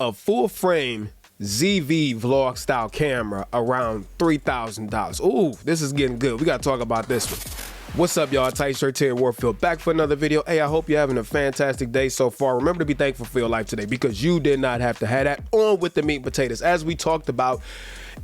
a full frame ZV vlog style camera around $3,000. Ooh, this is getting good. We got to talk about this one. What's up, y'all? Tight Shirt here, Warfield, back for another video. Hey, I hope you're having a fantastic day so far. Remember to be thankful for your life today, because you did not have to have that. On with the meat and potatoes. As we talked about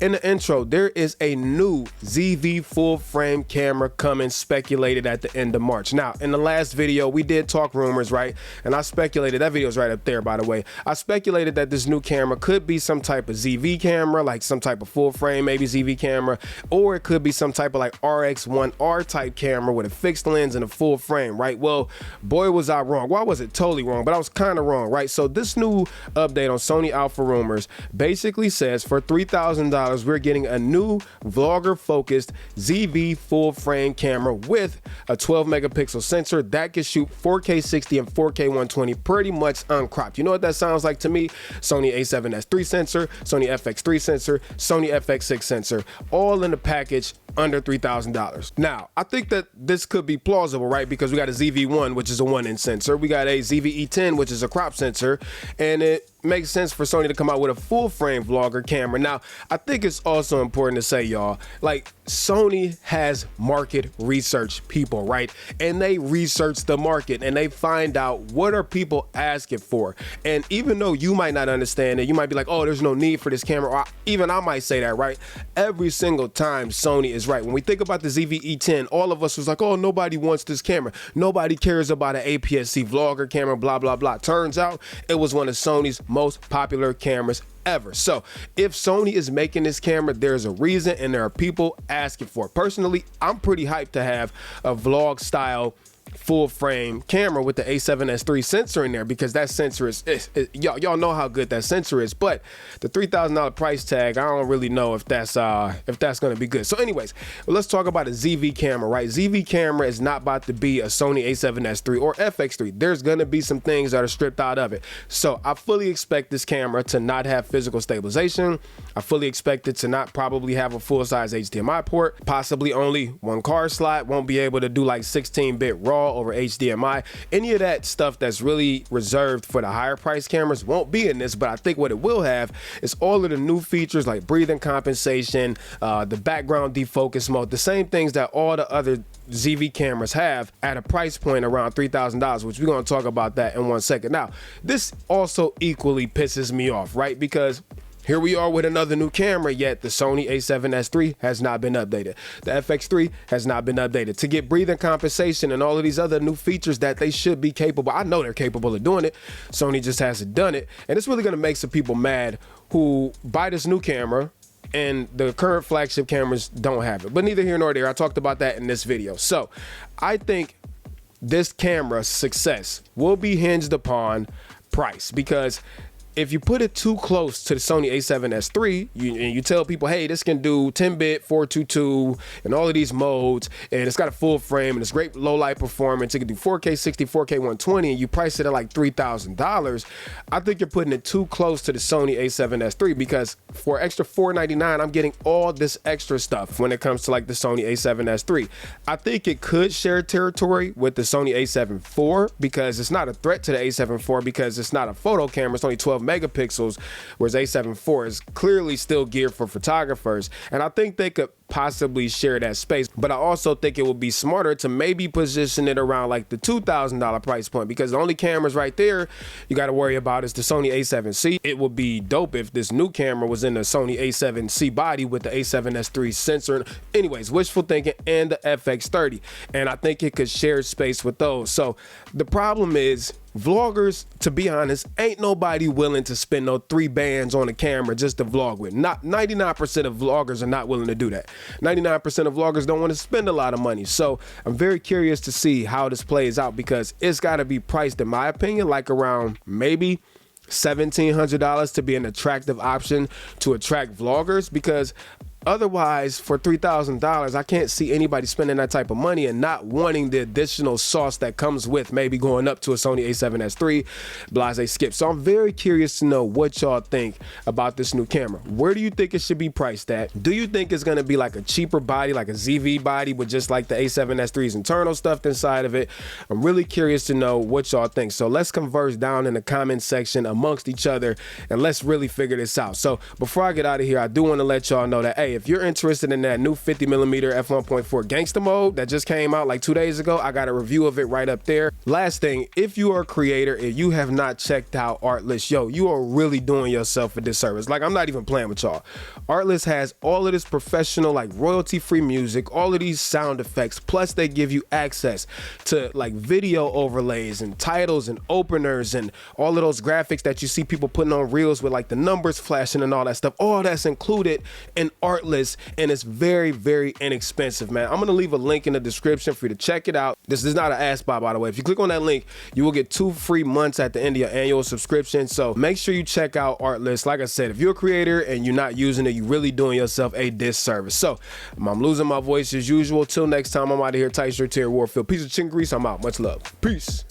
in the intro, there is a new ZV full frame camera coming, speculated at the end of March. Now, in the last video, we did talk rumors, right? And I speculated, that video's right up there, by the way. I speculated that this new camera could be some type of ZV camera, like some type of full frame, maybe ZV camera, or it could be some type of like RX1R type camera with a fixed lens and a full frame, right? Well, boy, was I wrong. Well, I wasn't totally wrong, but I was kind of wrong, right? So this new update on Sony Alpha Rumors basically says for $3,000, we're getting a new vlogger focused ZV full frame camera with a 12 megapixel sensor that can shoot 4K 60 and 4K 120 pretty much uncropped. You know what that sounds like to me? Sony a7S III sensor, Sony FX3 sensor, Sony FX6 sensor, all in the package under $3,000. Now, I think that this could be plausible, right? Because we got a ZV-1, which is a 1-inch sensor. We got a ZV-E10, which is a crop sensor, and it makes sense for Sony to come out with a full frame vlogger camera. Now, I think it's also important to say, y'all, like, Sony has market research people, right? And they research the market and they find out what are people asking for. And even though you might not understand it, you might be like, oh, there's no need for this camera, or even I might say that, right? Every single time Sony is right. When we think about the ZV-E10, all of us was like, oh, nobody wants this camera. Nobody cares about an APS-C vlogger camera, blah, blah, blah. Turns out it was one of Sony's most popular cameras ever. So if Sony is making this camera, there's a reason and there are people asking for it. Personally, I'm pretty hyped to have a vlog style full frame camera with the a7S III sensor in there, because that sensor is y'all know how good that sensor is. But the $3,000 price tag, I don't really know if that's going to be good. So anyways, let's talk about a ZV camera, right? ZV camera is not about to be a Sony a7S III or FX3. There's going to be some things that are stripped out of it. So I fully expect this camera to not have physical stabilization. I fully expect it to not probably have a full-size HDMI port, possibly only one card slot, won't be able to do like 16-bit RAW over HDMI. Any of that stuff that's really reserved for the higher price cameras won't be in this, but I think what it will have is all of the new features like breathing compensation, the background defocus mode, the same things that all the other ZV cameras have at a price point around $3,000, which we're going to talk about that in 1 second. Now, this also equally pisses me off, right? Because here we are with another new camera, yet the Sony a7S III has not been updated. The FX3 has not been updated to get breathing compensation and all of these other new features that they should be capable. I know they're capable of doing it. Sony just hasn't done it. And it's really going to make some people mad who buy this new camera and the current flagship cameras don't have it. But neither here nor there. I talked about that in this video. So I think this camera's success will be hinged upon price, because if you put it too close to the Sony a7S III, and you tell people, hey, this can do 10-bit, 422, and all of these modes, and it's got a full frame, and it's great low-light performance, it can do 4K 60, 4K 120, and you price it at like $3,000, I think you're putting it too close to the Sony a7S III, because for extra $499, I'm getting all this extra stuff when it comes to like the Sony a7S III. I think it could share territory with the Sony a7 IV, because it's not a threat to the a7 IV, because it's not a photo camera, it's only 12 megapixels, whereas a7 IV is clearly still geared for photographers, and I think they could possibly share that space. But I also think it would be smarter to maybe position it around like the $2,000 price point, because the only cameras right there you got to worry about is the Sony a7C. It would be dope if this new camera was in the Sony a7C body with the a7S III sensor. Anyways, wishful thinking, and the FX30, and I think it could share space with those. So the problem is, vloggers, to be honest, ain't nobody willing to spend no 3 bands on a camera just to vlog with. Not 99% of vloggers are not willing to do that. 99% of vloggers don't want to spend a lot of money. So I'm very curious to see how this plays out, because it's got to be priced, in my opinion, like around maybe $1,700 to be an attractive option to attract vloggers, because Otherwise, for $3,000, I can't see anybody spending that type of money and not wanting the additional sauce that comes with maybe going up to a Sony a7S III blase skip. So I'm very curious to know what y'all think about this new camera. Where do you think it should be priced at? Do you think it's going to be like a cheaper body, like a ZV body with just like the a7S III's internal stuff inside of it? I'm really curious to know what y'all think. So let's converse down in the comment section amongst each other and let's really figure this out. So before I get out of here, I do want to let y'all know that, hey, if you're interested in that new 50mm f1.4 gangster mode that just came out like 2 days ago, I got a review of it right up there. Last thing, if you are a creator, if you have not checked out Artlist, yo, you are really doing yourself a disservice. Like, I'm not even playing with y'all. Artlist has all of this professional, like royalty-free music, all of these sound effects, plus they give you access to like video overlays and titles and openers and all of those graphics that you see people putting on reels with like the numbers flashing and all that stuff. All that's included in Artlist, and it's very, very inexpensive, man. I'm gonna leave a link in the description for you to check it out. This is not an ad spot, by the way. If you click on that link, you will get 2 free months at the end of your annual subscription. So make sure you check out Artlist. Like I said, if you're a creator and you're not using it, you're really doing yourself a disservice. So I'm losing my voice as usual. Till next time, I'm out of here. Tight shirt, Terry Warfield. Piece of chicken grease. I'm out. Much love. Peace.